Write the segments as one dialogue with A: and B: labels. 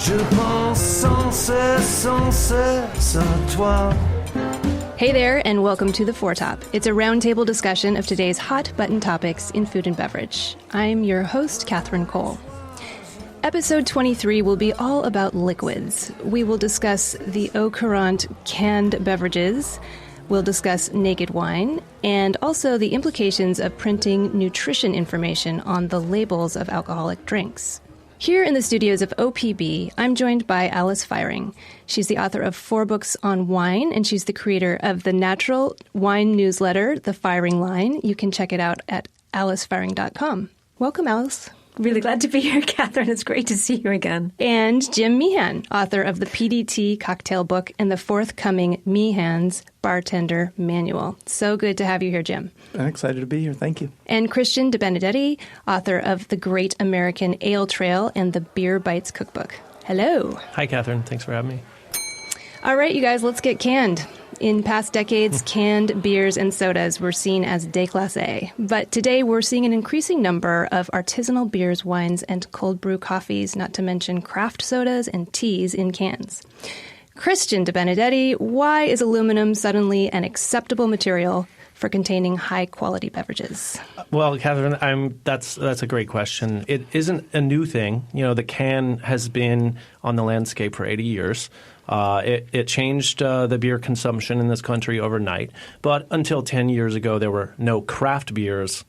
A: Je pense sans cesse à toi.
B: Hey there, and welcome to The Foretop. It's a roundtable discussion of today's hot-button topics in food and beverage. I'm your host, Catherine Cole. Episode 23 will be all about liquids. We will discuss the au courant canned beverages. We'll discuss naked wine, and also the implications of printing nutrition information on the labels of alcoholic drinks. Here in the studios of OPB, I'm joined by Alice Feiring. She's the author of 4 books on wine, and she's the creator of the natural wine newsletter, The Feiring Line. You can check it out at alicefeiring.com. Welcome, Alice.
C: Really glad to be here, Catherine. It's great to see you again.
B: And Jim Meehan, author of the PDT cocktail book and the forthcoming Meehan's Bartender Manual. So good to have you here, Jim.
D: I'm excited to be here. Thank you.
B: And Christian DeBenedetti, author of The Great American Ale Trail and the Beer Bites Cookbook. Hello.
E: Hi, Catherine. Thanks for having me.
B: All right, you guys, let's get canned. In past decades, canned beers and sodas were seen as déclassé. But today, we're seeing an increasing number of artisanal beers, wines, and cold brew coffees, not to mention craft sodas and teas in cans. Christian DeBenedetti, why is aluminum suddenly an acceptable material for containing high-quality beverages?
E: Well, Catherine, that's a great question. It isn't a new thing. You know, the can has been on the landscape for 80 years. It changed the beer consumption in this country overnight. But until 10 years ago, there were no craft beers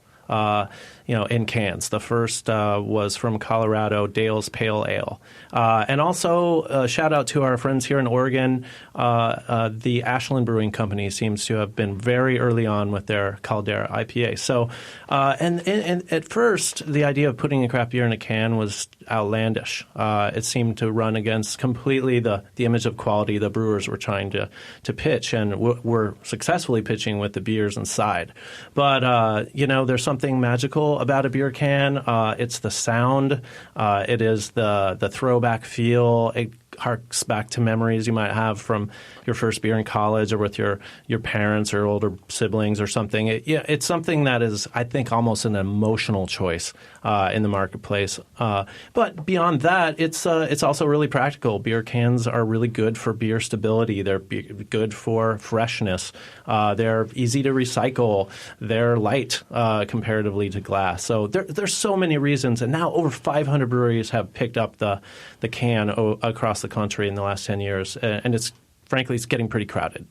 E: in cans. The first was from Colorado, Dale's Pale Ale. And also, shout out to our friends here in Oregon. The Ashland Brewing Company seems to have been very early on with their Caldera IPA. So, and at first, the idea of putting a craft beer in a can was outlandish. It seemed to run against completely the image of quality the brewers were trying to pitch, and were successfully pitching with the beers inside. But, there's something magical about a beer can. It's the sound. It is the throwback feel. It harks back to memories you might have from your first beer in college or with your parents or older siblings or something. It's something that is, I think, almost an emotional choice in the marketplace. But beyond that, it's also really practical. Beer cans are really good for beer stability. They're good for freshness. They're easy to recycle. They're light comparatively to glass. So there's so many reasons. And now over 500 breweries have picked up the can across the country in the last 10 years. And it's getting pretty crowded.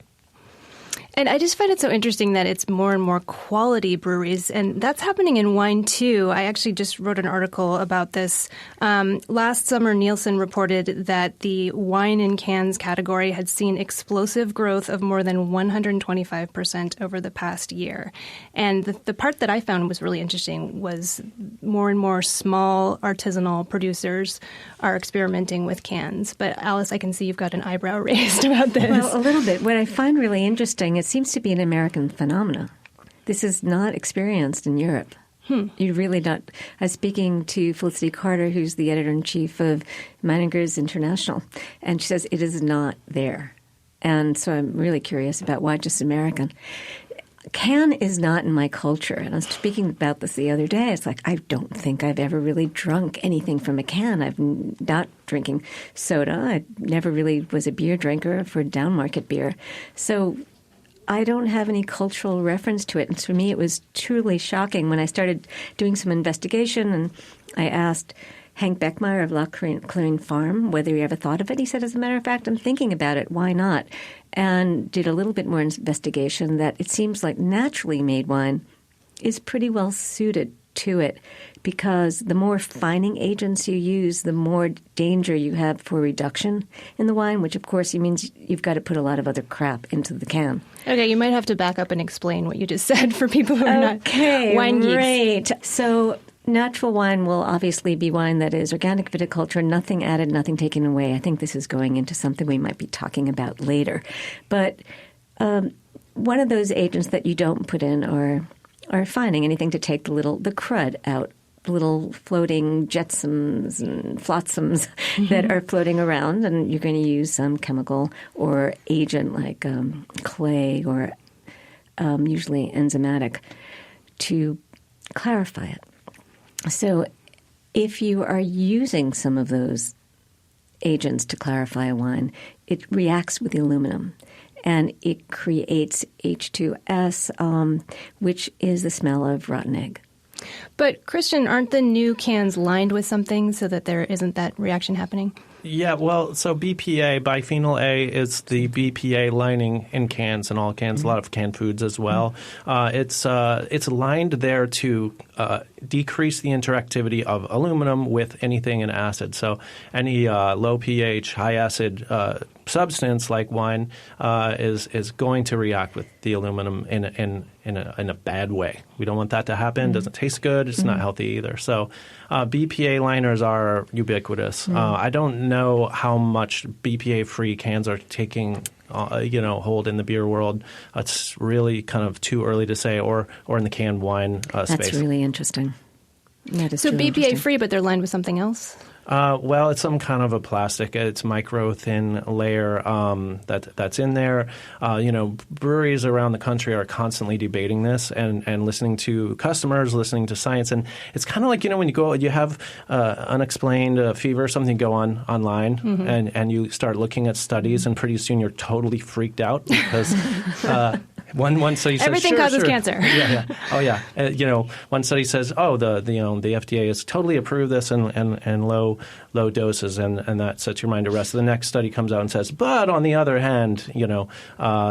B: And I just find it so interesting that it's more and more quality breweries, and that's happening in wine, too. I actually just wrote an article about this. Last summer, Nielsen reported that the wine in cans category had seen explosive growth of more than 125% over the past year. And the part that I found was really interesting was more and more small artisanal producers are experimenting with cans. But Alice, I can see you've got an eyebrow raised about this.
C: Well, a little bit. What I find really interesting, it seems to be an American phenomenon. This is not experienced in Europe. You really don't. I was speaking to Felicity Carter, who's the editor-in-chief of Meininger's International, and she says it is not there. And so I'm really curious about why just American. Can is not in my culture. And I was speaking about this the other day. It's like, I don't think I've ever really drunk anything from a can. I'm not drinking soda. I never really was a beer drinker for down-market beer. So I don't have any cultural reference to it. And for me, it was truly shocking when I started doing some investigation. And I asked Hank Beckmeyer of La Clune Farm whether he ever thought of it. He said, as a matter of fact, I'm thinking about it. Why not? And did a little bit more investigation that it seems like naturally made wine is pretty well suited to it, because the more fining agents you use, the more danger you have for reduction in the wine, which of course means you've got to put a lot of other crap into the can.
B: Okay, you might have to back up and explain what you just said for people who are not wine geeks.
C: Right. So natural wine will obviously be wine that is organic viticulture, nothing added, nothing taken away. I think this is going into something we might be talking about later. But one of those agents that you don't put in are fining, anything to take the crud out, the little floating jetsams and flotsams that are floating around, and you're going to use some chemical or agent like clay or usually enzymatic to clarify it. So if you are using some of those agents to clarify a wine. It reacts with the aluminum, and it creates H2S, which is the smell of rotten egg.
B: But, Christian, aren't the new cans lined with something so that there isn't that reaction happening?
E: Yeah, well, so BPA, bisphenol A, is the BPA lining in cans, and all cans, a lot of canned foods as well. It's lined there to decrease the interactivity of aluminum with anything in acid. So any low pH, high acid substance like wine is going to react with the aluminum in a bad way. We don't want that to happen. It doesn't taste good. It's not healthy either. So BPA liners are ubiquitous. I don't know how much BPA-free cans are taking hold in the beer world. It's really kind of too early to say, or in the canned wine space.
C: That's really interesting. That is
B: So
C: truly
B: BPA-free, but they're lined with something else?
E: Well, it's some kind of a plastic. It's micro-thin layer that's in there. Breweries around the country are constantly debating this and listening to customers, listening to science. And it's kind of like, when you have unexplained fever, something go online, and you start looking at studies, and pretty soon you're totally freaked out because one study says
B: everything causes cancer.
E: Yeah. Oh, yeah. One study says, the FDA has totally approved this and low doses, and that sets your mind at rest. The next study comes out and says, but on the other hand,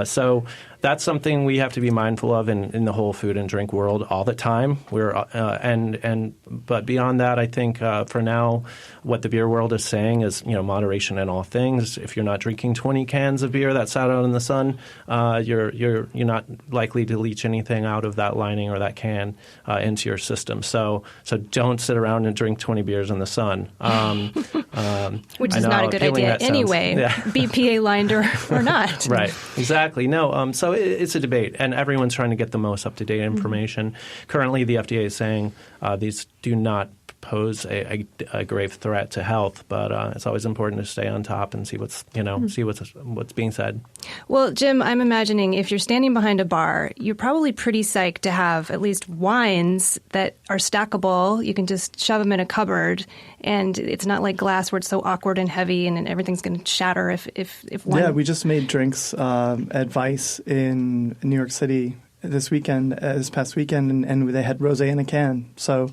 E: so that's something we have to be mindful of in the whole food and drink world all the time. But beyond that, I think for now, what the beer world is saying is moderation in all things. If you're not drinking 20 cans of beer that sat out in the sun, you're not likely to leach anything out of that lining or that can into your system. So don't sit around and drink 20 beers in the sun.
B: Which is not a good idea anyway, BPA lined or not.
E: Right, exactly. No, so it's a debate, and everyone's trying to get the most up-to-date information. Currently, the FDA is saying these do not pose a grave threat to health, but it's always important to stay on top and see what's being said.
B: Well, Jim, I'm imagining if you're standing behind a bar, you're probably pretty psyched to have at least wines that are stackable. You can just shove them in a cupboard, and it's not like glass where it's so awkward and heavy, and everything's going to shatter if one.
D: Yeah, we just made drinks at Vice in New York City this past weekend, and they had rosé in a can. So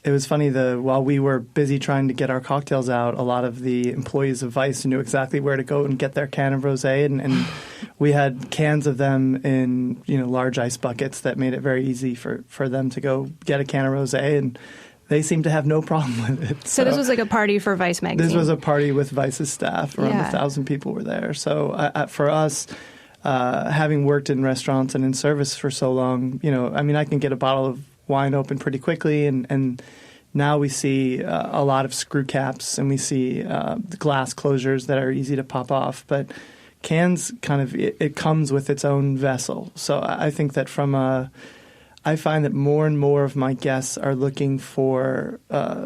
D: it was funny, while we were busy trying to get our cocktails out, a lot of the employees of Vice knew exactly where to go and get their can of rosé, and we had cans of them in large ice buckets that made it very easy for them to go get a can of rosé, and they seemed to have no problem with it.
B: So this was like a party for Vice magazine.
D: This was a party with Vice's staff. Around 1,000 people were there. So for us, having worked in restaurants and in service for so long, I can get a bottle of wine open pretty quickly, and now we see a lot of screw caps, and we see the glass closures that are easy to pop off. But cans it comes with its own vessel. So I think that I find that more and more of my guests are looking for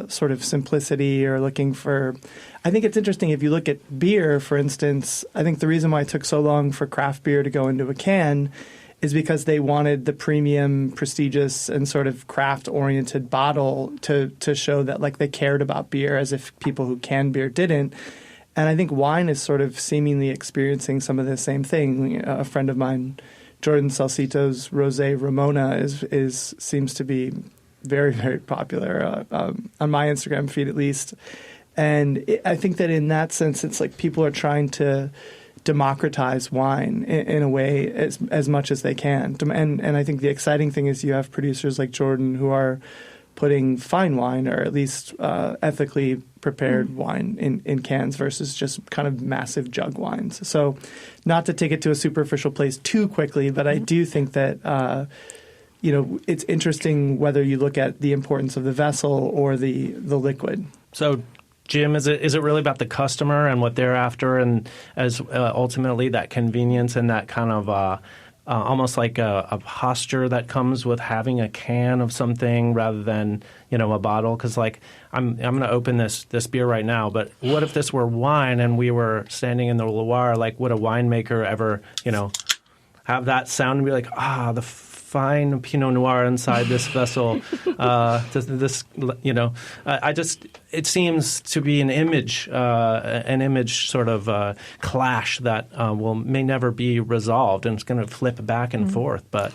D: sort of simplicity, or looking for – I think it's interesting if you look at beer, for instance. I think the reason why it took so long for craft beer to go into a can is because they wanted the premium, prestigious, and sort of craft-oriented bottle to show that they cared about beer, as if people who can beer didn't. And I think wine is sort of seemingly experiencing some of the same thing. A friend of mine, Jordan Salcito's Rosé Ramona seems to be very, very popular on my Instagram feed, at least. And I think that in that sense, it's like people are trying to democratize wine in a way as much as they can. And I think the exciting thing is you have producers like Jordan who are putting fine wine, or at least ethically prepared wine in cans versus just kind of massive jug wines. So not to take it to a superficial place too quickly, but I do think that it's interesting whether you look at the importance of the vessel or the liquid.
E: So Jim, is it really about the customer and what they're after, and as ultimately that convenience and that kind of almost like a posture that comes with having a can of something rather than a bottle? Because I'm going to open this beer right now, but what if this were wine and we were standing in the Loire? Would a winemaker ever have that sound and be like, the fine Pinot Noir inside this vessel. It seems to be an image sort of clash that may never be resolved, and it's going to flip back and forth.
B: But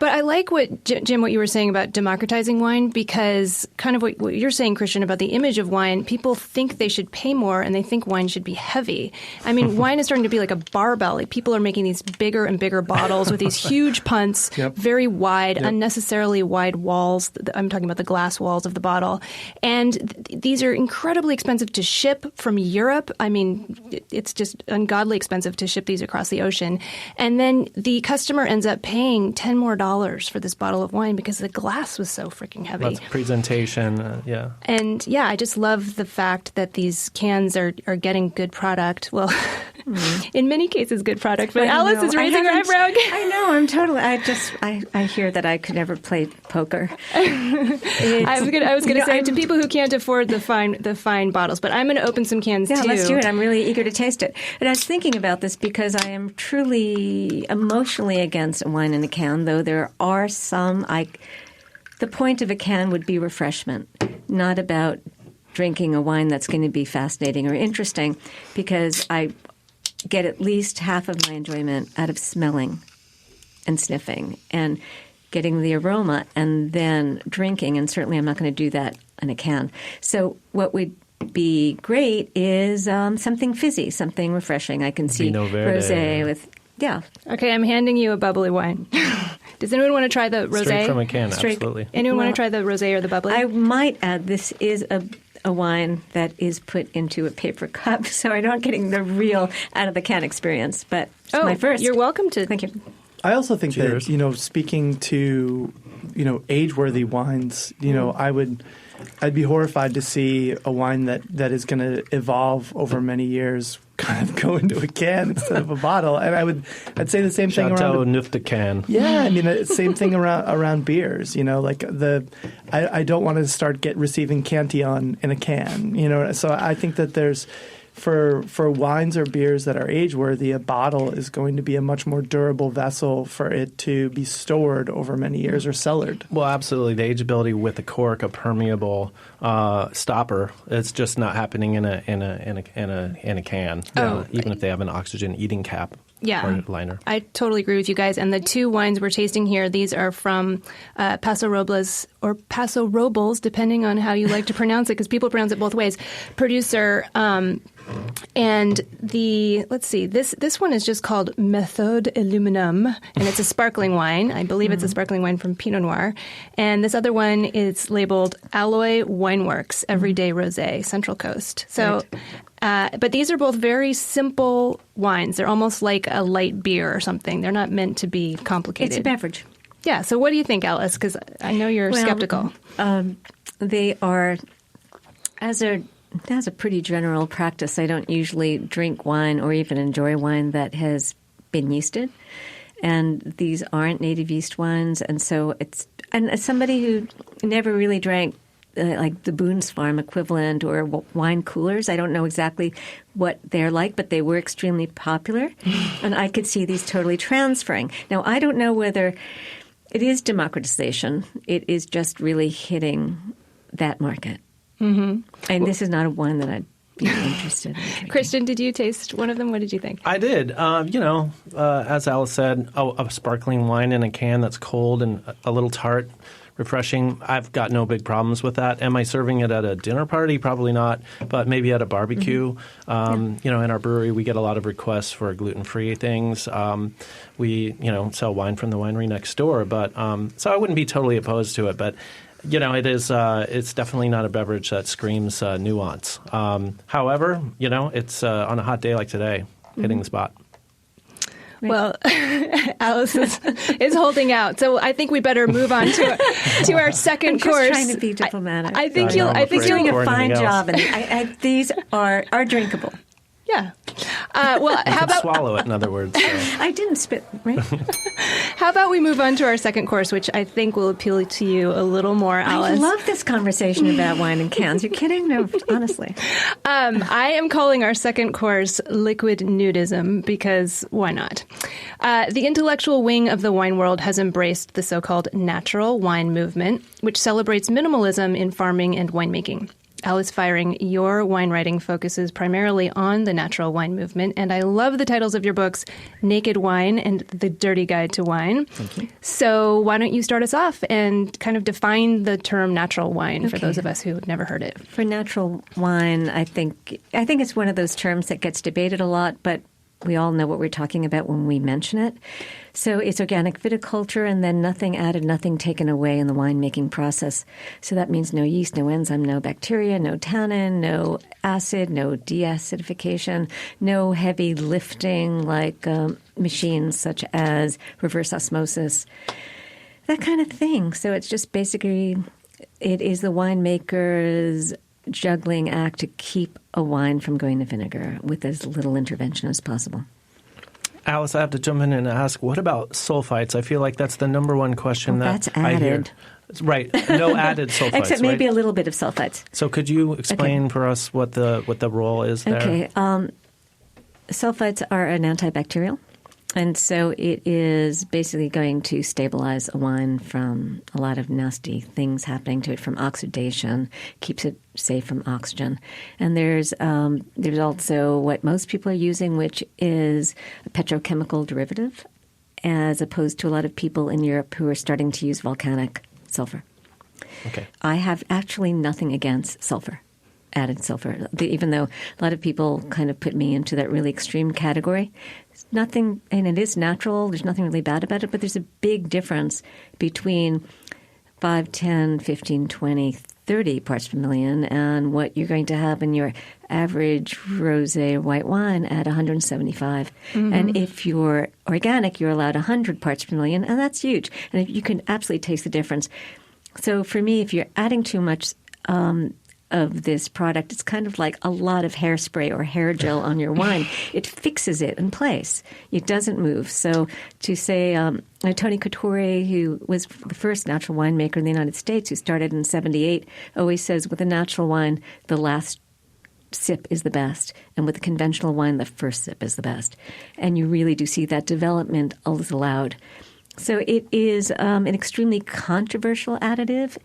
B: I like what, Jim, what you were saying about democratizing wine, because kind of what you're saying, Christian, about the image of wine, people think they should pay more and they think wine should be heavy. I mean, wine is starting to be like a barbell. Like, people are making these bigger and bigger bottles with these huge punts, very wide, unnecessarily wide walls. I'm talking about the glass walls of the bottle. And these are incredibly expensive to ship from Europe. I mean, it's just ungodly expensive to ship these across the ocean. And then the customer ends up paying $10 more for this bottle of wine because the glass was so freaking heavy.
E: That's presentation,
B: And I just love the fact that these cans are getting good product. Well, in many cases, good product. But Alice is raising her eyebrow.
C: I know. I'm totally. I hear that I could never play poker.
B: I was going to say to people who can't afford the fine bottles, but I'm going to open some cans too.
C: Yeah, let's do it. I'm really eager to taste it. And I was thinking about this because I am truly emotionally against a wine in a can, though there are some. The point of a can would be refreshment, not about drinking a wine that's going to be fascinating or interesting, because I get at least half of my enjoyment out of smelling and sniffing and getting the aroma and then drinking, and certainly I'm not going to do that in a can. So what would be great is something fizzy, something refreshing. I can see rosé with... Yeah.
B: Okay, I'm handing you a bubbly wine. Does anyone want to try the rosé?
E: Straight from a can, absolutely.
B: Anyone want to try the rosé or the bubbly?
C: I might add, this is a wine that is put into a paper cup, so I'm not getting the real out-of-the-can experience, but it's my first.
B: You're welcome to.
C: Thank you.
D: I also think that, speaking to, age-worthy wines, I'd be horrified to see a wine that is going to evolve over many years kind of go into a can instead of a bottle. And I'd say the same thing around
E: Chateau Neuf de Can.
D: Yeah, I mean, same thing around beers. I don't want to start receiving Cantillon in a can. So I think that there's for wines or beers that are age-worthy, a bottle is going to be a much more durable vessel for it to be stored over many years or cellared.
E: Well, absolutely. The ageability with a cork, a permeable stopper, it's just not happening in a can. Even if they have an oxygen eating cap.
B: Yeah,
E: or liner.
B: I totally agree with you guys. And the two wines we're tasting here, these are from Paso Robles or Paso Robles, depending on how you like to pronounce it, because people pronounce it both ways. Producer, and let's see, this one is just called Méthode Illuminum, and it's a sparkling wine. I believe it's a sparkling wine from Pinot Noir. And this other one is labeled Alloy Wineworks Everyday Rosé, Central Coast. So. Right. But these are both very simple wines. They're almost like a light beer or something. They're not meant to be complicated.
C: It's a beverage.
B: Yeah. So what do you think, Alice? Because I know you're skeptical.
C: They are, as a pretty general practice, I don't usually drink wine or even enjoy wine that has been yeasted. And these aren't native yeast wines. And so and as somebody who never really drank like the Boone's Farm equivalent or wine coolers. I don't know exactly what they're like, but they were extremely popular. And I could see these totally transferring. Now, I don't know whether it is democratization. It is just really hitting that market. Mm-hmm. And this is not a wine that I'd be interested in.
B: Christian, did you taste one of them? What did you think?
E: I did. As Alice said, a sparkling wine in a can that's cold and a little tart. Refreshing. I've got no big problems with that. Am I serving it at a dinner party? Probably not, but maybe at a barbecue. In our brewery, we get a lot of requests for gluten-free things. We, sell wine from the winery next door, but so I wouldn't be totally opposed to it. But it is. It's definitely not a beverage that screams nuance. However, it's on a hot day like today, hitting the spot.
B: Well, Alice is holding out, so I think we better move on to our second course.
C: I'm just trying to be diplomatic.
B: I think you're
C: doing a fine job, and these are drinkable.
B: Yeah. Well, how about
E: swallow it, in other words. So.
C: I didn't spit, right?
B: How about we move on to our second course, which I think will appeal to you a little more, Alice.
C: I love this conversation about wine and cans. You're kidding? No, honestly.
B: I am calling our second course Liquid Nudism because why not? The intellectual wing of the wine world has embraced the so-called natural wine movement, which celebrates minimalism in farming and winemaking. Alice Feiring, your wine writing focuses primarily on the natural wine movement, and I love the titles of your books, Naked Wine and The Dirty Guide to Wine.
C: Thank you.
B: So why don't you start us off and kind of define the term natural wine for those of us who have never heard it?
C: For natural wine, I think it's one of those terms that gets debated a lot, but we all know what we're talking about when we mention it. So it's organic viticulture and then nothing added, nothing taken away in the winemaking process. So that means no yeast, no enzyme, no bacteria, no tannin, no acid, no deacidification, no heavy lifting like machines such as reverse osmosis, that kind of thing. So it's just basically, it is the winemaker's juggling act to keep a wine from going to vinegar with as little intervention as possible.
E: Alice, I have to jump in and ask, what about sulfites? I feel like that's the number one question
C: that's
E: I hear.
C: added.
E: Right. No added sulfites.
C: Except maybe
E: right?
C: a little bit of sulfites.
E: So could you explain for us what the role is there?
C: Okay. Sulfites are an antibacterial. And so it is basically going to stabilize a wine from a lot of nasty things happening to it, from oxidation, keeps it safe from oxygen. And there's also what most people are using, which is a petrochemical derivative, as opposed to a lot of people in Europe who are starting to use volcanic sulfur.
E: Okay.
C: I have actually nothing against sulfur. Added sulfur, even though a lot of people kind of put me into that really extreme category. It's nothing, and it is natural. There's nothing really bad about it, but there's a big difference between 5, 10, 15, 20, 30 parts per million and what you're going to have in your average rosé white wine at 175. Mm-hmm. And if you're organic, you're allowed 100 parts per million, and that's huge. And you can absolutely taste the difference. So for me, if you're adding too much of this product, it's kind of like a lot of hairspray or hair gel on your wine. It fixes it in place. It doesn't move. So to say Tony Couture, who was the first natural winemaker in the United States, who started in 1978, always says with a natural wine, the last sip is the best. And with a conventional wine, the first sip is the best. And you really do see that development is allowed. So it is an extremely controversial additive.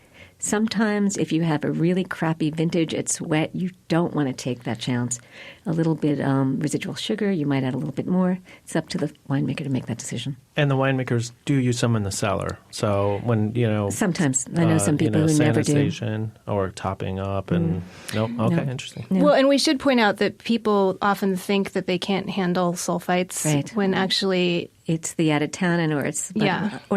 C: Sometimes if you have a really crappy vintage, it's wet, you don't want to take that chance. A little bit residual sugar, you might add a little bit more. It's up to the winemaker to make that decision.
E: And the winemakers do use some in the cellar. So when,
C: sometimes. I know some people who never do.
E: Sanitization or topping up and nope. Okay,
C: No.
E: Interesting.
C: No.
B: Well, and we should point out that people often think that they can't handle sulfites
C: Right.
B: when actually
C: It's the added tannin or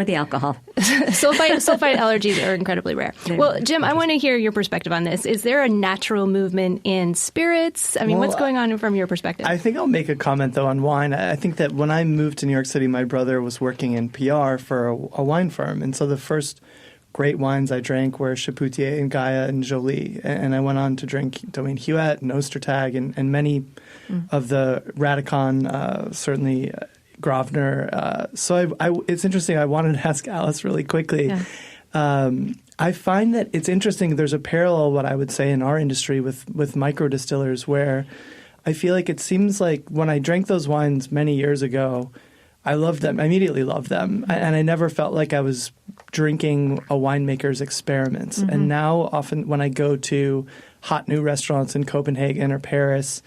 C: the alcohol.
B: sulfite allergies are incredibly rare. Well, Jim, I want to hear your perspective on this. Is there a natural movement in spirits? I mean, what's going on from your perspective?
D: I think I'll make a comment, though, on wine. I think that when I moved to New York City, my brother was working in PR for a wine firm. And so the first great wines I drank were Chapoutier and Gaia and Jolie. And I went on to drink Domaine Huet and Ostertag and many of the Radicon, certainly Grosvenor. So it's interesting. I wanted to ask Alice really quickly. Yeah. I find that it's interesting. There's a parallel, what I would say, in our industry with micro distillers, where I feel like it seems like when I drank those wines many years ago, I loved them. I immediately loved them. And I never felt like I was drinking a winemaker's experiments. Mm-hmm. And now often when I go to hot new restaurants in Copenhagen or Paris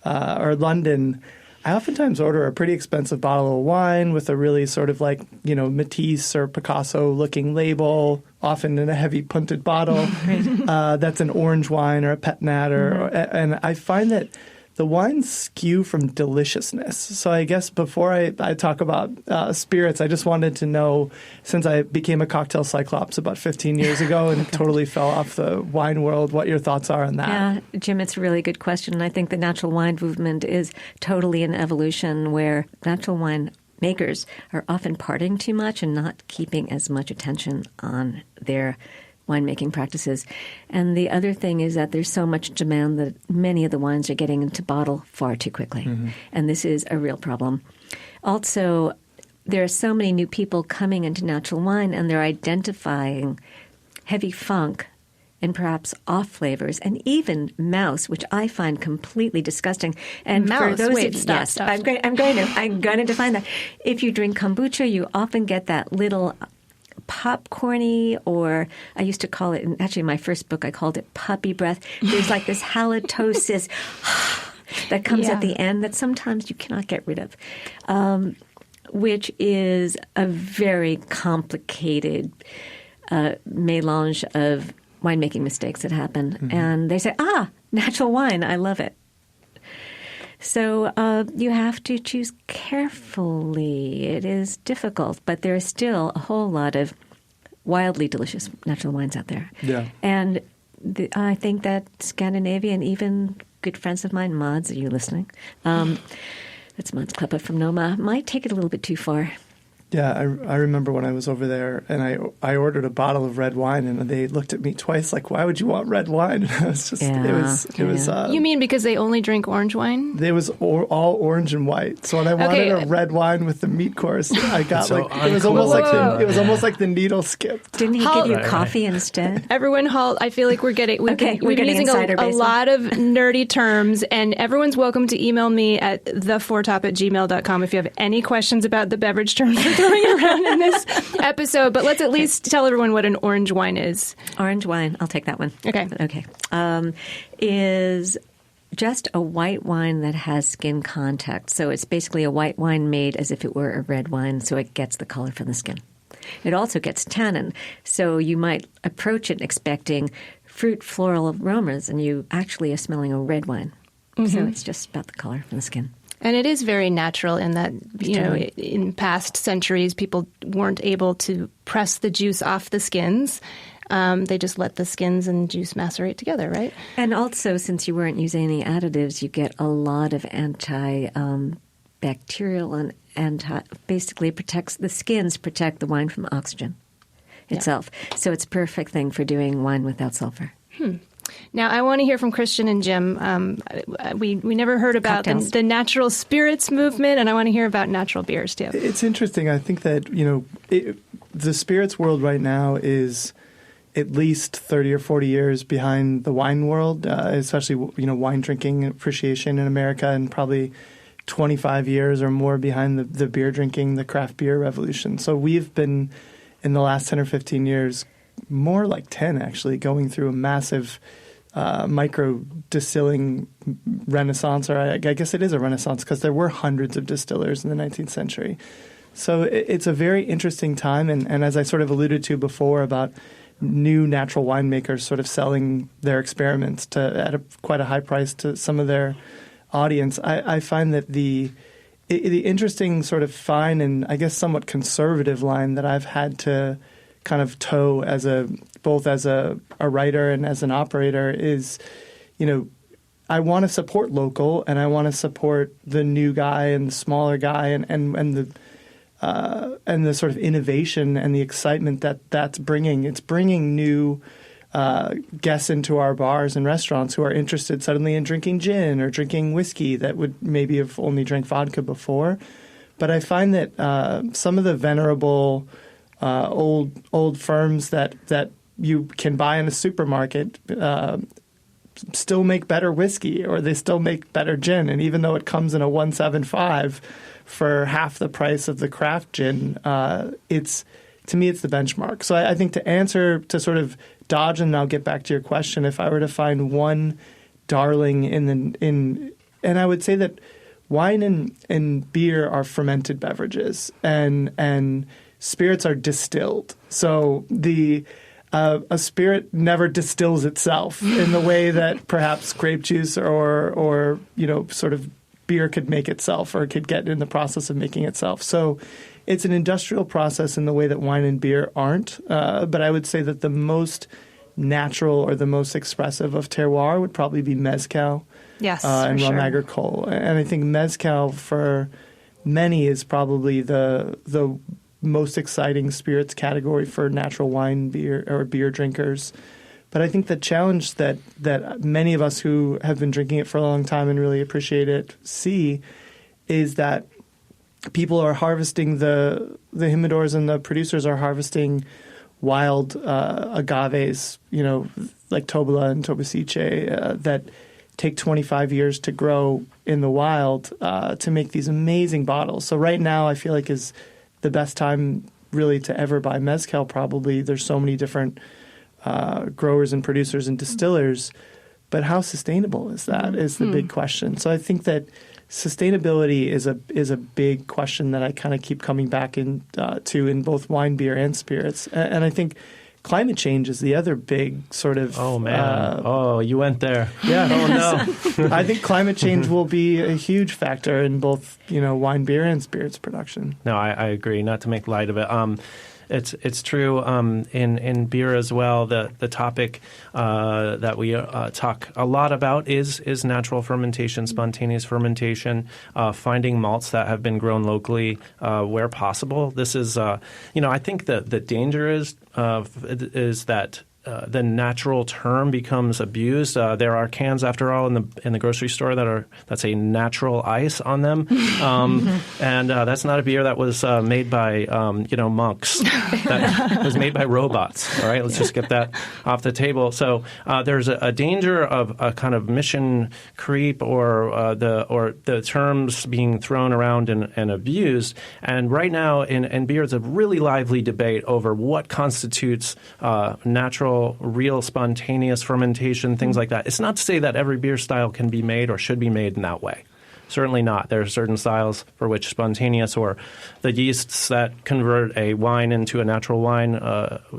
D: or London, I oftentimes order a pretty expensive bottle of wine with a really sort of like, Matisse or Picasso-looking label, often in a heavy punted bottle. That's an orange wine or a pet nat. And I find that the wines skew from deliciousness. So I guess before I talk about spirits, I just wanted to know, since I became a cocktail cyclops about 15 years ago and totally fell off the wine world, what your thoughts are on that.
C: Yeah, Jim, it's a really good question. And I think the natural wine movement is totally an evolution where natural wine makers are often partying too much and not keeping as much attention on their winemaking practices. And the other thing is that there's so much demand that many of the wines are getting into bottle far too quickly. And this is a real problem. Also, there are so many new people coming into natural wine, and they're identifying heavy funk and perhaps off flavors, and even mouse, which I find completely disgusting. And
B: mouse,
C: for those
B: wait, stop.
C: I'm going to define that. If you drink kombucha, you often get that little popcorny, or I used to call it, actually in my first book I called it puppy breath. There's like this halitosis that comes at the end that sometimes you cannot get rid of, which is a very complicated melange of winemaking mistakes that happen. And they say, natural wine, I love it. So you have to choose carefully. It is difficult, but there is still a whole lot of wildly delicious natural wines out there.
D: Yeah.
C: And I think that Scandinavia, and even good friends of mine, Mods, are you listening? That's Mods Kleppa from Noma, might take it a little bit too far.
D: Yeah, I remember when I was over there, and I ordered a bottle of red wine, and they looked at me twice like, "Why would you want red wine?" It was just, it was.
B: You mean because they only drink orange wine?
D: It was all orange and white. So when I wanted a red wine with the meat course, I got it was almost like the needle skipped.
C: Didn't he give you coffee instead?
B: Everyone, I feel like we're getting we've been using a lot of nerdy terms, and everyone's welcome to email me at theforetop@gmail.com if you have any questions about the beverage terms throwing around in this episode, but let's at least tell everyone what an orange wine is.
C: Orange wine, I'll take that one.
B: Okay.
C: Is just a white wine that has skin contact. So it's basically a white wine made as if it were a red wine, so it gets the color from the skin. It also gets tannin, so you might approach it expecting fruit floral aromas, and you actually are smelling a red wine. So it's just about the color from the skin.
B: And it is very natural in that, in past centuries, people weren't able to press the juice off the skins. They just let the skins and juice macerate together, right?
C: And also, since you weren't using any additives, you get a lot of antibacterial and basically protects the skins, protect the wine from oxygen itself. So it's a perfect thing for doing wine without sulfur.
B: Now, I want to hear from Christian and Jim. We never heard about the natural spirits movement, and I want to hear about natural beers, too.
D: It's interesting. I think that, the spirits world right now is at least 30 or 40 years behind the wine world, especially, wine drinking appreciation in America, and probably 25 years or more behind the beer drinking, the craft beer revolution. So we've been, in the last 10 or 15 years, more like 10 actually, going through a massive micro distilling renaissance, or I guess it is a renaissance because there were hundreds of distillers in the 19th century. So it's a very interesting time, and as I sort of alluded to before about new natural winemakers sort of selling their experiments at quite a high price to some of their audience, I find that the interesting sort of fine and I guess somewhat conservative line that I've had to kind of toe both as a writer and as an operator is, I want to support local, and I want to support the new guy and the smaller guy and the sort of innovation and the excitement that's bringing. It's bringing new guests into our bars and restaurants who are interested suddenly in drinking gin or drinking whiskey that would maybe have only drank vodka before. But I find that some of the venerable old firms that you can buy in a supermarket still make better whiskey, or they still make better gin. And even though it comes in a 175 for half the price of the craft gin, to me it's the benchmark. So I think to sort of dodge and now get back to your question, if I were to find one darling and I would say that wine and beer are fermented beverages, and spirits are distilled. So a spirit never distills itself in the way that perhaps grape juice or sort of beer could make itself or could get in the process of making itself. So it's an industrial process in the way that wine and beer aren't. But I would say that the most natural or the most expressive of terroir would probably be mezcal.
B: Yes,
D: and
B: for
D: rum
B: sure.
D: agricole. And I think mezcal for many is probably the most exciting spirits category for natural wine beer or beer drinkers. But I think the challenge that many of us who have been drinking it for a long time and really appreciate it see is that people are harvesting the humidors, and the producers are harvesting wild agaves, like Tobola and Tobasiche, that take 25 years to grow in the wild to make these amazing bottles. So right now I feel like is the best time really to ever buy mezcal probably. There's so many different growers and producers and distillers, but how sustainable is that is the big question. So I think that sustainability is a big question that I kind of keep coming back to in both wine, beer, and spirits. And I think climate change is the other big sort of...
E: Oh, man. You went there.
D: Yeah.
E: Oh, no.
D: I think climate change will be a huge factor in both, wine, beer, and spirits production.
E: No, I agree. Not to make light of it. It's true in beer as well. The topic that we talk a lot about is natural fermentation, spontaneous fermentation, finding malts that have been grown locally where possible. This is, I think the danger is that the natural term becomes abused. There are cans, after all, in the grocery store that say natural ice on them, and that's not a beer that was made by monks. That was made by robots. All right, let's just get that off the table. So there's a danger of a kind of mission creep or the terms being thrown around and abused. And right now in beer, it's a really lively debate over what constitutes natural, real, spontaneous fermentation, things like that. It's not to say that every beer style can be made or should be made in that way. Certainly not. There are certain styles for which spontaneous or the yeasts that convert a wine into a natural wine,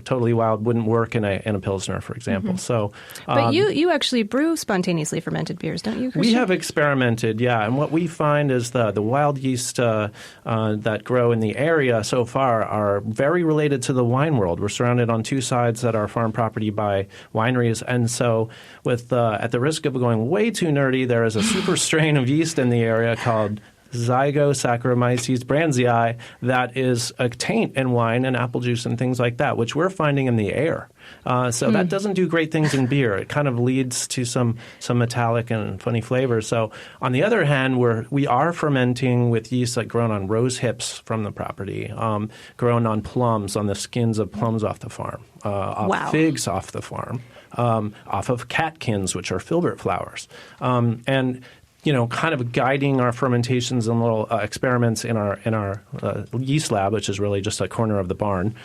E: totally wild, wouldn't work in a Pilsner, for example. So,
B: but you actually brew spontaneously fermented beers, don't you, Christian?
E: We have experimented, yeah. And what we find is the wild yeast that grow in the area so far are very related to the wine world. We're surrounded on two sides at our farm property by wineries. And so with at the risk of going way too nerdy, there is a super strain of yeast in the area called Zygosaccharomyces branzii that is a taint in wine and apple juice and things like that, which we're finding in the air. So that doesn't do great things in beer. It kind of leads to some metallic and funny flavors. So on the other hand, we are fermenting with yeast like grown on rose hips from the property, grown on plums, on the skins of plums off the farm, off figs off the farm, off of catkins, which are filbert flowers. And kind of guiding our fermentations and little experiments in our yeast lab, which is really just a corner of the barn,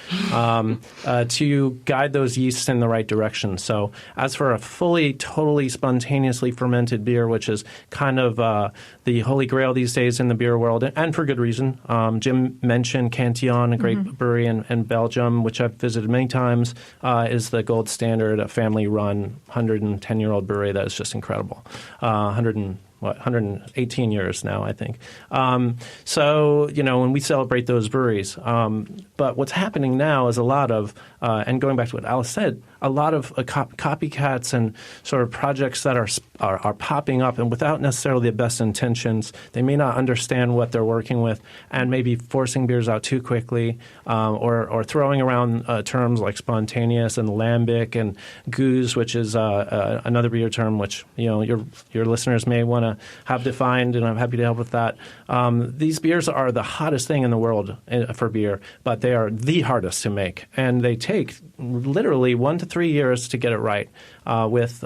E: to guide those yeasts in the right direction. So as for a fully, totally spontaneously fermented beer, which is kind of the holy grail these days in the beer world, and for good reason. Jim mentioned Cantillon, a great brewery in Belgium, which I've visited many times, is the gold standard, a family-run 110-year-old brewery that is just incredible. 118 years now, I think. So, when we celebrate those breweries. But what's happening now is a lot of, and going back to what Alice said, a lot of copycats and sort of projects that are popping up, and without necessarily the best intentions. They may not understand what they're working with, and maybe forcing beers out too quickly, or throwing around terms like spontaneous and lambic and goose, which is another beer term which your listeners may want to have defined, and I'm happy to help with that. These beers are the hottest thing in the world for beer, but they are the hardest to make, and they take literally 1 to 3 years to get it right with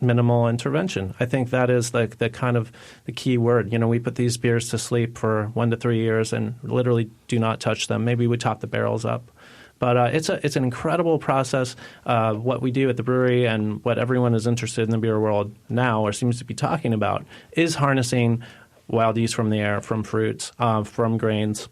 E: minimal intervention. I think that is the kind of the key word. We put these beers to sleep for 1 to 3 years and literally do not touch them. Maybe we top the barrels up. But it's an incredible process. What we do at the brewery and what everyone is interested in the beer world now, or seems to be talking about, is harnessing wild yeast from the air, from fruits, from grains,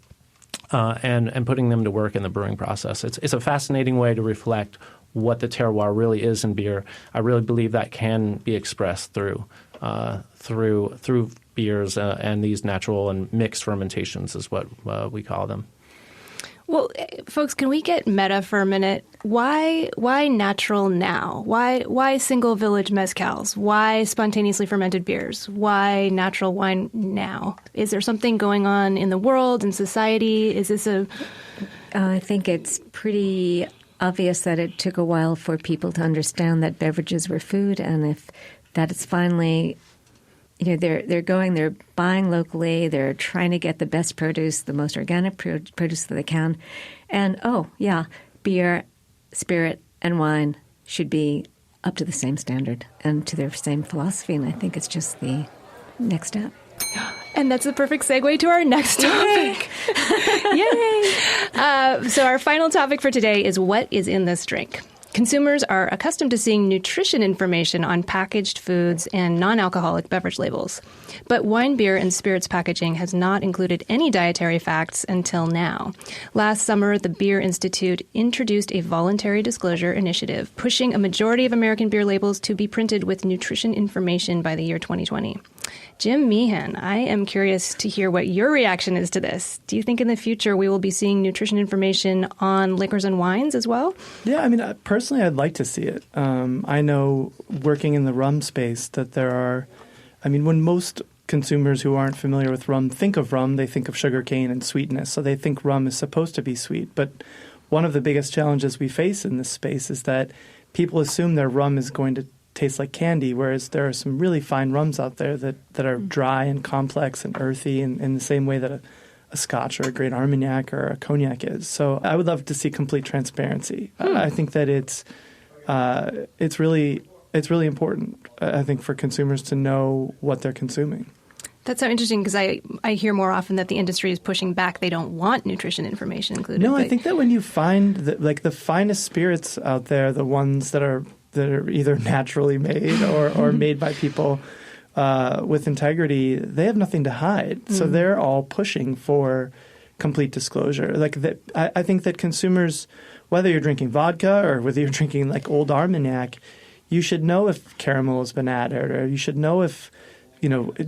E: and putting them to work in the brewing process. It's a fascinating way to reflect what the terroir really is in beer. I really believe that can be expressed through beers and these natural and mixed fermentations is what we call them.
B: Well, folks, can we get meta for a minute? Why natural now? Why single village mezcals? Why spontaneously fermented beers? Why natural wine now? Is there something going on in the world, in society? Is this
C: I think it's pretty obvious that it took a while for people to understand that beverages were food, and if that is finally, they're buying locally, they're trying to get the best produce, the most organic produce that they can, and beer, spirit, and wine should be up to the same standard and to their same philosophy, and I think it's just the next step.
B: And that's the perfect segue to our next topic. Yay! So our final topic for today is what is in this drink. Consumers are accustomed to seeing nutrition information on packaged foods and non-alcoholic beverage labels. But wine, beer, and spirits packaging has not included any dietary facts until now. Last summer, the Beer Institute introduced a voluntary disclosure initiative, pushing a majority of American beer labels to be printed with nutrition information by the year 2020. Jim Meehan, I am curious to hear what your reaction is to this. Do you think in the future we will be seeing nutrition information on liquors and wines as well?
D: Yeah, I mean, personally, I'd like to see it. I know working in the rum space that there are, when most consumers who aren't familiar with rum, they think of sugarcane and sweetness. So they think rum is supposed to be sweet. But one of the biggest challenges we face in this space is that people assume their rum is going to taste like candy, whereas there are some really fine rums out there that are dry and complex and earthy in the same way that a Scotch or a Great Armagnac or a Cognac is. So I would love to see complete transparency. I think that it's really important, I think, for consumers to know what they're consuming.
B: That's so interesting because I hear more often that the industry is pushing back. They don't want nutrition information included.
D: No, I think that when you find the finest spirits out there, the ones that are either naturally made or made by people with integrity, they have nothing to hide. So they're all pushing for complete disclosure. I think that consumers, whether you're drinking vodka or whether you're drinking like Old Armagnac, you should know if caramel has been added, or you should know if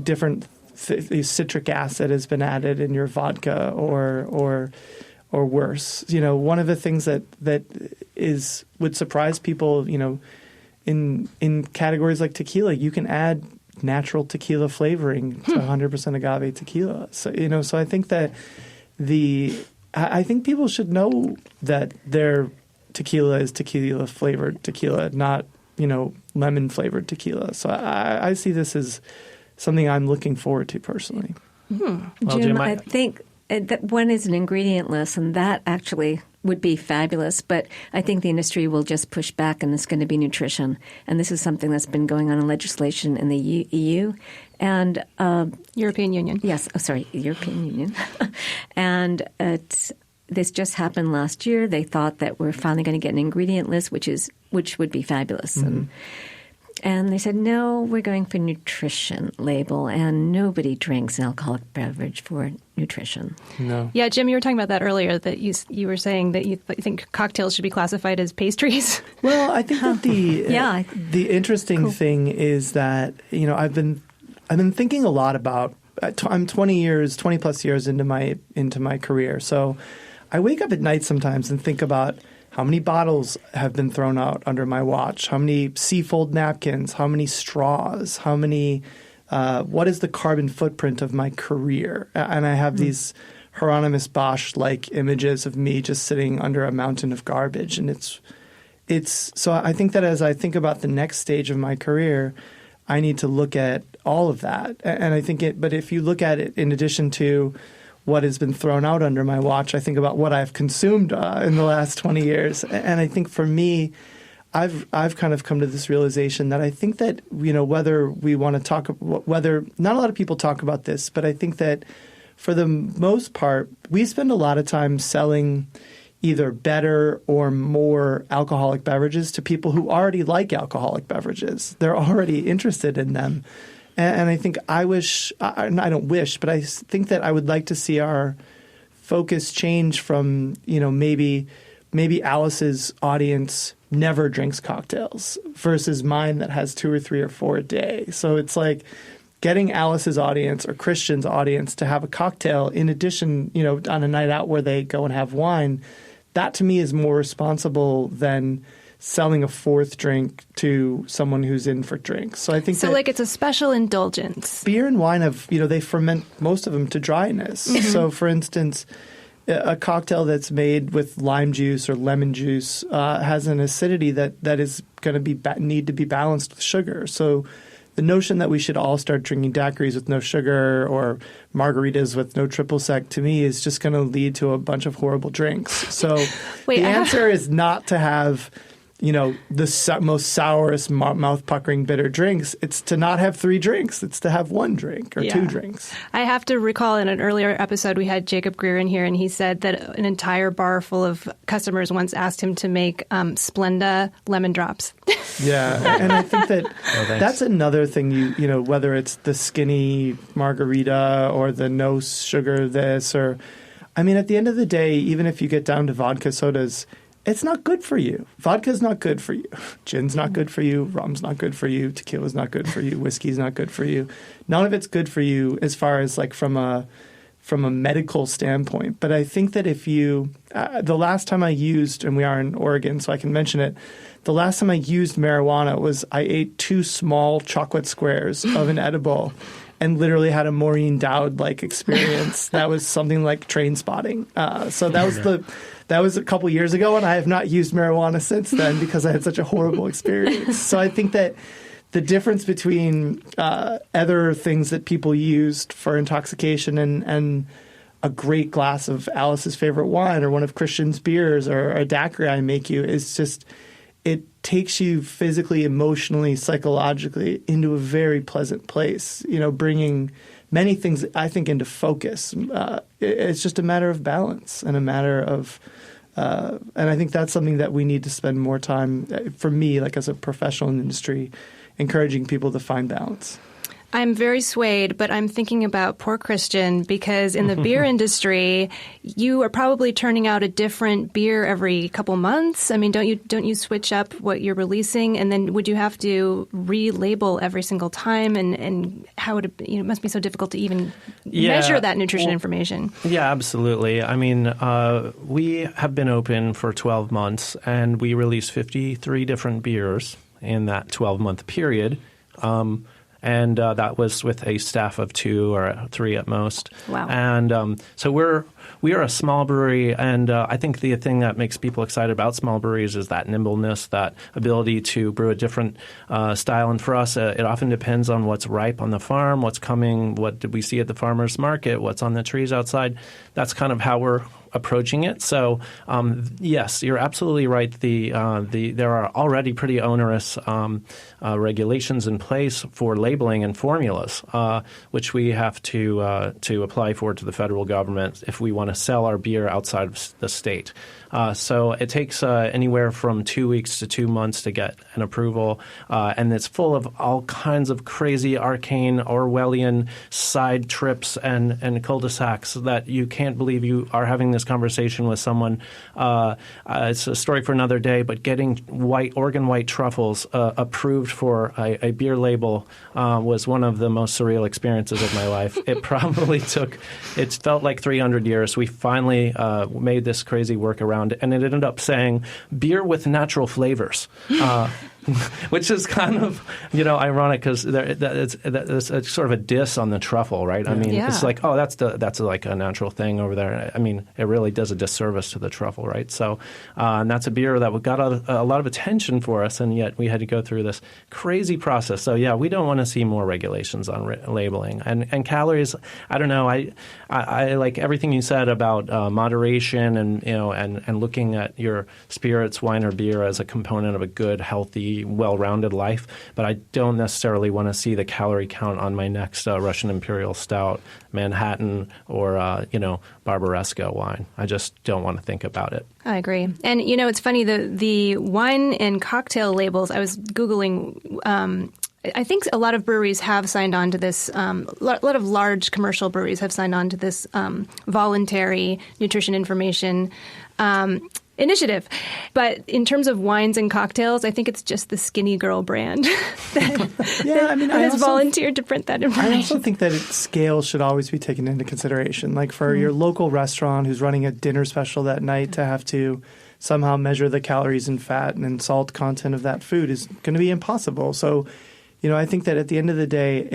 D: different citric acid has been added in your vodka or worse. One of the things that would surprise people, in categories like tequila, you can add natural tequila flavoring to 100% agave tequila. So so I think that I think people should know that their tequila is tequila flavored tequila, not lemon flavored tequila. So I see this as something I'm looking forward to personally.
C: Well, Jim, I think that one is an ingredient list, and that actually would be fabulous. But I think the industry will just push back, and it's going to be nutrition. And this is something that's been going on in legislation in the EU and
B: European Union.
C: Yes, European Union. And this just happened last year. They thought that we're finally going to get an ingredient list, which would be fabulous. Mm-hmm. And they said, no, we're going for nutrition label, and nobody drinks an alcoholic beverage for nutrition.
D: No.
B: Yeah, Jim, you were talking about that earlier, that you were saying that you think cocktails should be classified as pastries.
D: Well, I think that the interesting thing is that, I've been thinking a lot about, I'm 20 plus years into my career. So I wake up at night sometimes and think about how many bottles have been thrown out under my watch? How many Seafold napkins? How many straws? How many? What is the carbon footprint of my career? And I have these Hieronymus Bosch-like images of me just sitting under a mountain of garbage. And it's so I think that as I think about the next stage of my career, I need to look at all of that. And I think but if you look at it in addition to what has been thrown out under my watch, I think about what I've consumed in the last 20 years. And I think for me, I've kind of come to this realization that I think that, whether we want to talk, whether not a lot of people talk about this, but I think that for the most part, we spend a lot of time selling either better or more alcoholic beverages to people who already like alcoholic beverages. They're already interested in them. And I think I don't wish, but I think that I would like to see our focus change from, maybe Alice's audience never drinks cocktails versus mine that has 2 or 3 or 4 a day. So it's like getting Alice's audience or Christian's audience to have a cocktail in addition, on a night out where they go and have wine, that to me is more responsible than selling a fourth drink to someone who's in for drinks. So I think
B: so it's a special indulgence.
D: Beer and wine have, they ferment most of them to dryness. Mm-hmm. So for instance, a cocktail that's made with lime juice or lemon juice has an acidity that is going to need to be balanced with sugar. So the notion that we should all start drinking daiquiris with no sugar or margaritas with no triple sec, to me, is just going to lead to a bunch of horrible drinks. So the answer is not to have, the most sourest, mouth-puckering, bitter drinks. It's to not have 3 drinks. It's to have 1 drink or 2 drinks.
B: I have to recall in an earlier episode we had Jacob Greer in here, and he said that an entire bar full of customers once asked him to make Splenda lemon drops.
D: Yeah, and I think that that's another thing, whether it's the skinny margarita or the no sugar this or – I mean, at the end of the day, even if you get down to vodka sodas – it's not good for you. Vodka's not good for you. Gin's not good for you. Rum's not good for you. Tequila's not good for you. Whiskey's not good for you. None of it's good for you as far as from a medical standpoint. But I think that if you the last time I used, and we are in Oregon, so I can mention it, the last time I used marijuana was I ate 2 small chocolate squares of an edible and literally had a Maureen Dowd-like experience. That was something like train spotting. So that was a couple years ago, and I have not used marijuana since then because I had such a horrible experience. So I think that the difference between other things that people used for intoxication and a great glass of Alice's favorite wine or one of Christian's beers or a daiquiri I make you is just it takes you physically, emotionally, psychologically into a very pleasant place, bringing many things, I think, into focus. It's just a matter of balance and a matter of and I think that's something that we need to spend more time, for me, as a professional in the industry, encouraging people to find balance.
B: I'm very swayed, but I'm thinking about poor Christian because in the beer industry, you are probably turning out a different beer every couple months. I mean, don't you switch up what you're releasing, and then would you have to relabel every single time? And how would it must be so difficult to even measure that nutrition information.
E: Yeah, absolutely. I mean, we have been open for 12 months, and we released 53 different beers in that 12-month period. And that was with a staff of 2 or 3 at most.
B: Wow.
E: And so we are a small brewery, and I think the thing that makes people excited about small breweries is that nimbleness, that ability to brew a different style. And for us, it often depends on what's ripe on the farm, what's coming, what did we see at the farmer's market, what's on the trees outside. That's kind of how we're approaching it. So yes, you're absolutely right. There are already pretty onerous regulations in place for labeling and formulas, which we have to apply for to the federal government if we want to sell our beer outside of the state. So it takes anywhere from 2 weeks to 2 months to get an approval, and it's full of all kinds of crazy, arcane, Orwellian side trips and cul-de-sacs that you can't believe you are having this conversation with someone. It's a story for another day, but getting Oregon white truffles approved for a beer label was one of the most surreal experiences of my life. It felt like 300 years. We finally made this crazy workaround, and it ended up saying beer with natural flavors. Which is kind of, ironic because it's sort of a diss on the truffle, right? I mean, It's like, oh, that's like a natural thing over there. I mean, it really does a disservice to the truffle, right? So, and that's a beer that got a lot of attention for us, and yet we had to go through this crazy process. So, yeah, we don't want to see more regulations on labeling and calories. I don't know. I like everything you said about moderation and looking at your spirits, wine, or beer as a component of a good, healthy, well-rounded life, but I don't necessarily want to see the calorie count on my next Russian Imperial Stout, Manhattan, or Barbaresco wine. I just don't want to think about it.
B: I agree. And it's funny, the wine and cocktail labels. I was Googling. I think a lot of breweries have signed on to this. A lot of large commercial breweries have signed on to this voluntary nutrition information. initiative. But in terms of wines and cocktails, I think it's just the Skinny Girl brand that has volunteered to print that information.
D: I also think that scale should always be taken into consideration. Like for your local restaurant who's running a dinner special that night to have to somehow measure the calories and fat and salt content of that food is going to be impossible. So, I think that at the end of the day,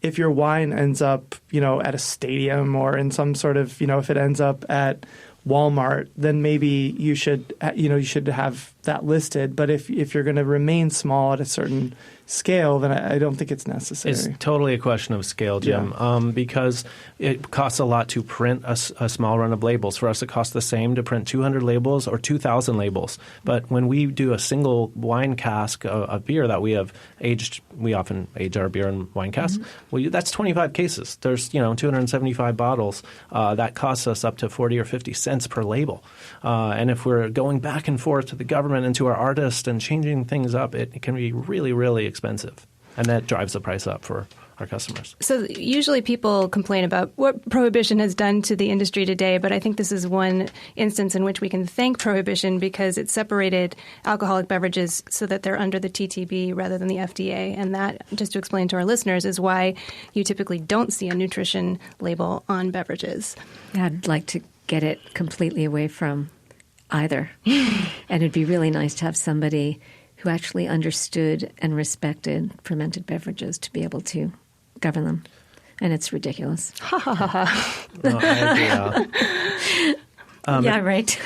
D: if your wine ends up, at a stadium or in some sort of, if it ends up at Walmart, then maybe you should have that listed. But if you're going to remain small at a certain scale, then I don't think it's necessary.
E: It's totally a question of scale, Jim, because it costs a lot to print a small run of labels. For us, it costs the same to print 200 labels or 2,000 labels. But when we do a single wine cask of beer that we have aged, we often age our beer in wine casks. Well, that's 25 cases. There's 275 bottles. That costs us up to 40 or 50 cents per label. And if we're going back and forth to the government and to our artists and changing things up, it can be really, really expensive. And that drives the price up for our customers.
B: So usually people complain about what prohibition has done to the industry today, but I think this is one instance in which we can thank prohibition because it separated alcoholic beverages so that they're under the TTB rather than the FDA. And that, just to explain to our listeners, is why you typically don't see a nutrition label on beverages.
C: I'd like to get it completely away from either. And it'd be really nice to have somebody who actually understood and respected fermented beverages to be able to govern them. And it's ridiculous.
E: No, I agree.
C: Yeah, right.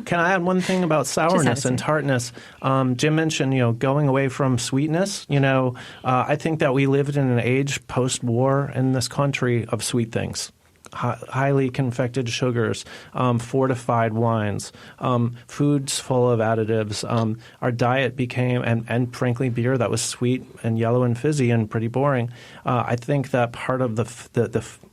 E: Can I add one thing about sourness and tartness? Jim mentioned, going away from sweetness. I think that we lived in an age post-war in this country of sweet things. Highly confected sugars, fortified wines, foods full of additives. Our diet became, and frankly, beer that was sweet and yellow and fizzy and pretty boring. I think that part of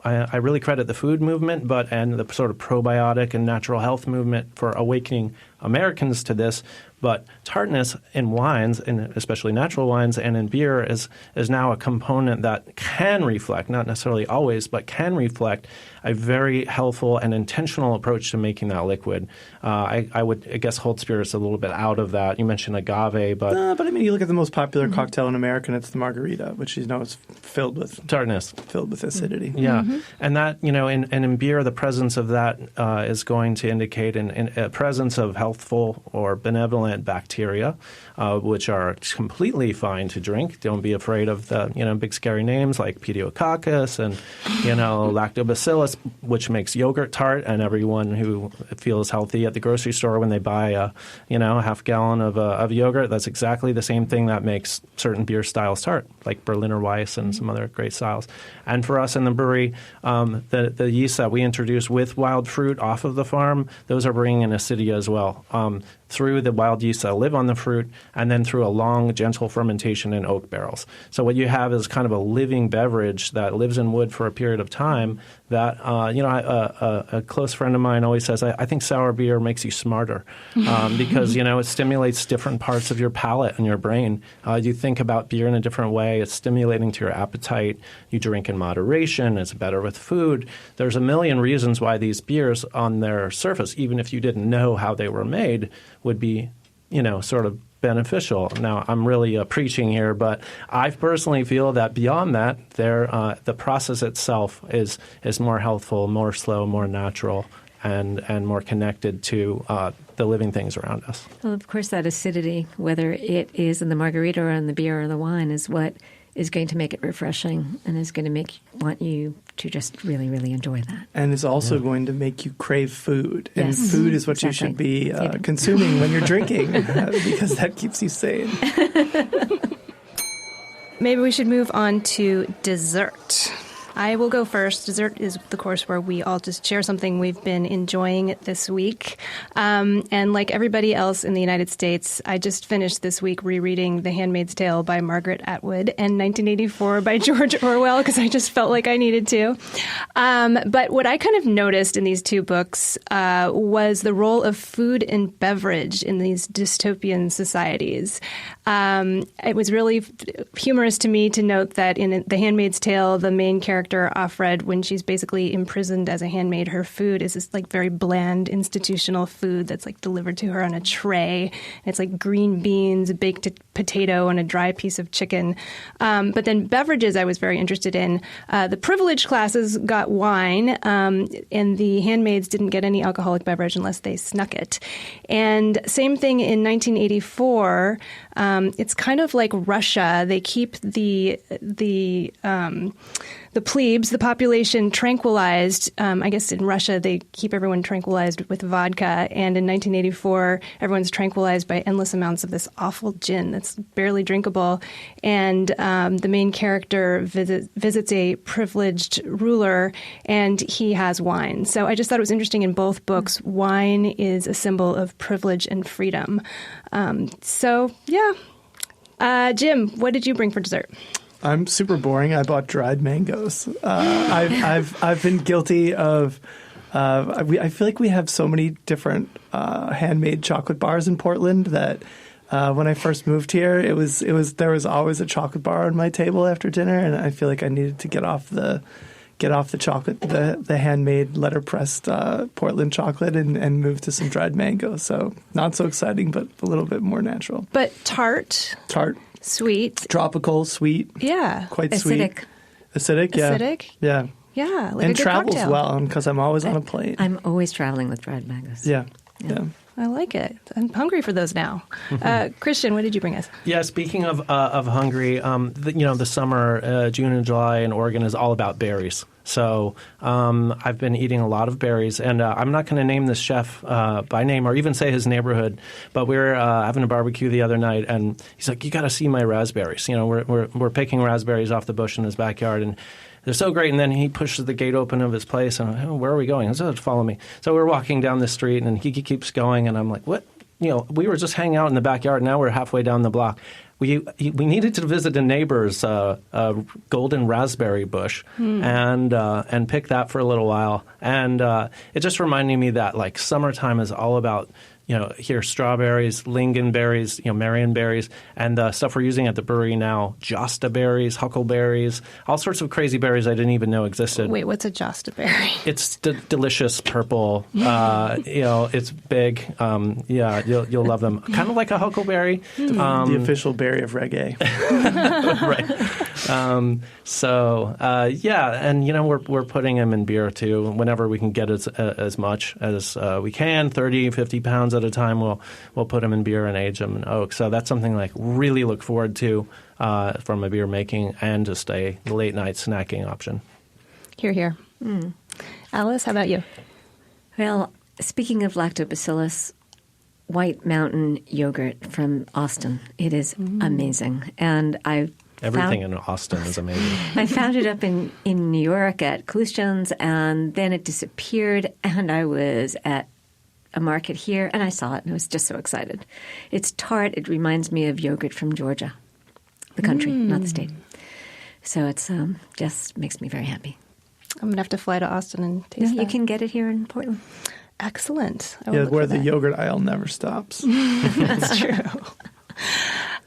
E: I really credit the food movement, and the sort of probiotic and natural health movement for awakening Americans to this. But tartness in wines, and especially natural wines, and in beer is now a component that can reflect, not necessarily always, but can reflect a very helpful and intentional approach to making that liquid. I would, hold spirits a little bit out of that. You mentioned agave, but...
D: but I mean, you look at the most popular cocktail in America, and it's the margarita, which is filled with...
E: tartness.
D: Filled with acidity.
E: Yeah. And that, in beer, the presence of that is going to indicate a presence of healthful or benevolent bacteria, which are completely fine to drink. Don't be afraid of the, big scary names like Pediococcus and, Lactobacillus, which makes yogurt tart. And everyone who feels healthy at the grocery store when they buy a half gallon of yogurt, that's exactly the same thing that makes certain beer styles tart, like Berliner Weiss and some other great styles. And for us in the brewery, the yeast that we introduce with wild fruit off of the farm, those are bringing in acidity as well. Through the wild yeast that live on the fruit, and then through a long, gentle fermentation in oak barrels. So what you have is kind of a living beverage that lives in wood for a period of time that, a close friend of mine always says, I think sour beer makes you smarter because, it stimulates different parts of your palate and your brain. You think about beer in a different way. It's stimulating to your appetite. You drink in moderation. It's better with food. There's a million reasons why these beers on their surface, even if you didn't know how they were made, would be, sort of beneficial. Now, I'm really preaching here, but I personally feel that beyond that, the process itself is more healthful, more slow, more natural, and more connected to the living things around us.
C: Well, of course, that acidity, whether it is in the margarita or in the beer or the wine, is what is going to make it refreshing and is going to want you to just really, really enjoy that.
D: And is also going to make you crave food. And food is what you should be consuming when you're drinking because that keeps you sane.
B: Maybe we should move on to dessert. I will go first. Dessert is the course where we all just share something we've been enjoying this week. And like everybody else in the United States, I just finished this week rereading The Handmaid's Tale by Margaret Atwood and 1984 by George Orwell because I just felt like I needed to. But what I kind of noticed in these two books was the role of food and beverage in these dystopian societies. It was really humorous to me to note that in The Handmaid's Tale, the main character character, Offred, when she's basically imprisoned as a handmaid, her food is this like very bland institutional food that's like delivered to her on a tray. It's like green beans, a baked potato, and a dry piece of chicken. But then beverages I was very interested in. The privileged classes got wine, and the handmaids didn't get any alcoholic beverage unless they snuck it. And same thing in 1984. It's kind of like Russia. They keep the plebes, the population, tranquilized. I guess in Russia they keep everyone tranquilized with vodka. And in 1984, everyone's tranquilized by endless amounts of this awful gin that's barely drinkable. And the main character visits a privileged ruler, and he has wine. So I just thought it was interesting in both books. Wine is a symbol of privilege and freedom. Jim, what did you bring for dessert?
D: I'm super boring. I bought dried mangoes. I've been guilty of. I feel like we have so many different handmade chocolate bars in Portland that when I first moved here, there was always a chocolate bar on my table after dinner, and I feel like I needed to get off the chocolate, the handmade letter pressed Portland chocolate, and move to some dried mango. So not so exciting, but a little bit more natural.
B: But tart. Sweet.
D: Tropical, sweet.
B: Yeah.
D: Quite
C: Acidic.
D: sweet. Acidic, yeah.
B: Acidic?
D: Yeah.
B: Yeah, like
D: and
B: a good
D: travels
B: cocktail.
D: well, because I'm always on a plane.
C: I'm always traveling with dried mangoes.
D: Yeah.
B: I like it. I'm hungry for those now. Christian, what did you bring us?
E: Yeah, speaking of hungry, the summer, June and July in Oregon is all about berries. So I've been eating a lot of berries, and I'm not going to name this chef by name or even say his neighborhood, but we were having a barbecue the other night, and he's like, "You got to see my raspberries." We're picking raspberries off the bush in his backyard, and they're so great. And then he pushes the gate open of his place, and I'm like, "Oh, where are we going?" He says, "Follow me." So we're walking down the street, and he keeps going, and I'm like, "What?" We were just hanging out in the backyard. Now we're halfway down the block. We needed to visit a neighbor's golden raspberry bush and pick that for a little while. And it just reminded me that like summertime is all about here strawberries, lingonberries, marionberries, and the stuff we're using at the brewery now, josta berries, huckleberries, all sorts of crazy berries I didn't even know existed.
B: Wait, what's a josta berry?
E: It's delicious purple. It's big. You'll love them. Kind of like a huckleberry.
D: The official berry of reggae.
E: Right. And we're putting them in beer too. Whenever we can get as much as we can, 30, 50 pounds at a time, we'll put them in beer and age them in oak. So that's something like really look forward to from a beer making and just a late night snacking option.
B: Hear, hear. Alice, how about you?
C: Well, speaking of lactobacillus, White Mountain yogurt from Austin. It is amazing. And
E: Everything in Austin is amazing.
C: I found it up in New York at Clueston's, and then it disappeared, and I was at a market here, and I saw it, and I was just so excited. It's tart. It reminds me of yogurt from Georgia, the country, not the state. So it's just makes me very happy.
B: I'm going to have to fly to Austin and taste that.
C: You can get it here in Portland.
B: Excellent.
D: Where the yogurt aisle never stops.
B: That's true.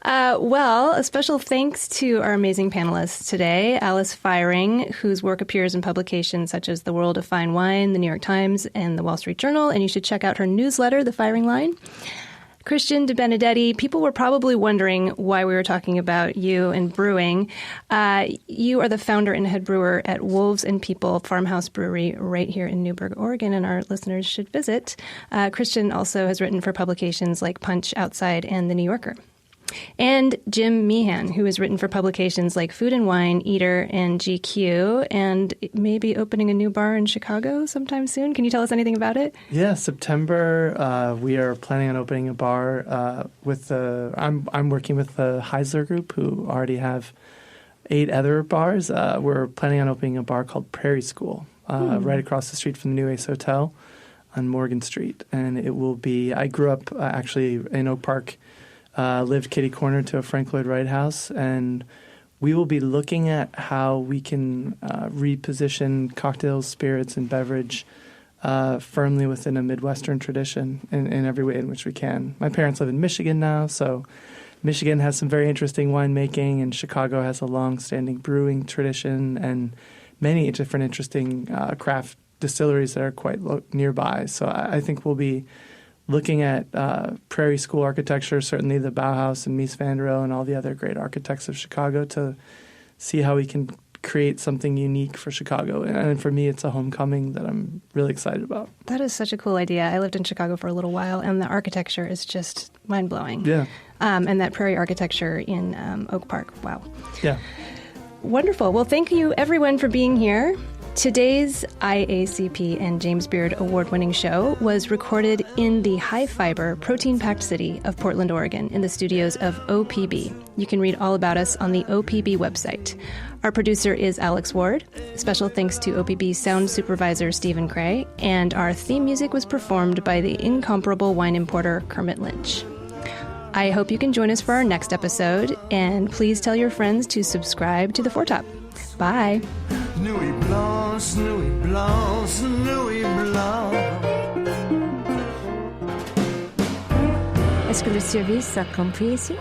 B: Well, a special thanks to our amazing panelists today, Alice Feiring, whose work appears in publications such as The World of Fine Wine, The New York Times, and The Wall Street Journal, and you should check out her newsletter, The Feiring Line. Christian DeBenedetti, people were probably wondering why we were talking about you and brewing. You are the founder and head brewer at Wolves People Farmhouse Brewery right here in Newberg, Oregon, and our listeners should visit. Christian also has written for publications like Punch, Outside, and The New Yorker. And Jim Meehan, who has written for publications like Food and Wine, Eater, and GQ, and maybe opening a new bar in Chicago sometime soon. Can you tell us anything about it?
D: Yeah, September. We are planning on opening a bar with the. I'm working with the Heisler Group, who already have 8 other bars. We're planning on opening a bar called Prairie School, right across the street from the New Ace Hotel on Morgan Street, and it will be. I grew up actually in Oak Park. Lived kitty corner to a Frank Lloyd Wright house, and we will be looking at how we can reposition cocktails, spirits, and beverage firmly within a Midwestern tradition in every way in which we can. My parents live in Michigan now, so Michigan has some very interesting winemaking, and Chicago has a long-standing brewing tradition, and many different interesting craft distilleries that are quite nearby. So I think we'll be looking at Prairie School architecture, certainly the Bauhaus and Mies van der Rohe and all the other great architects of Chicago, to see how we can create something unique for Chicago. And for me, it's a homecoming that I'm really excited about.
B: That is such a cool idea. I lived in Chicago for a little while, and the architecture is just mind-blowing.
D: Yeah.
B: And that prairie architecture in Oak Park. Wow.
D: Yeah.
B: Wonderful. Well, thank you, everyone, for being here. Today's IACP and James Beard award-winning show was recorded in the high-fiber, protein-packed city of Portland, Oregon, in the studios of OPB. You can read all about us on the OPB website. Our producer is Alex Ward. Special thanks to OPB sound supervisor Stephen Cray, and our theme music was performed by the incomparable wine importer Kermit Lynch. I hope you can join us for our next episode, and please tell your friends to subscribe to The Foretop. Bye.
A: Nuit blanche, nuit blanche, nuit blanche.
C: Est-ce que le service a compris ici?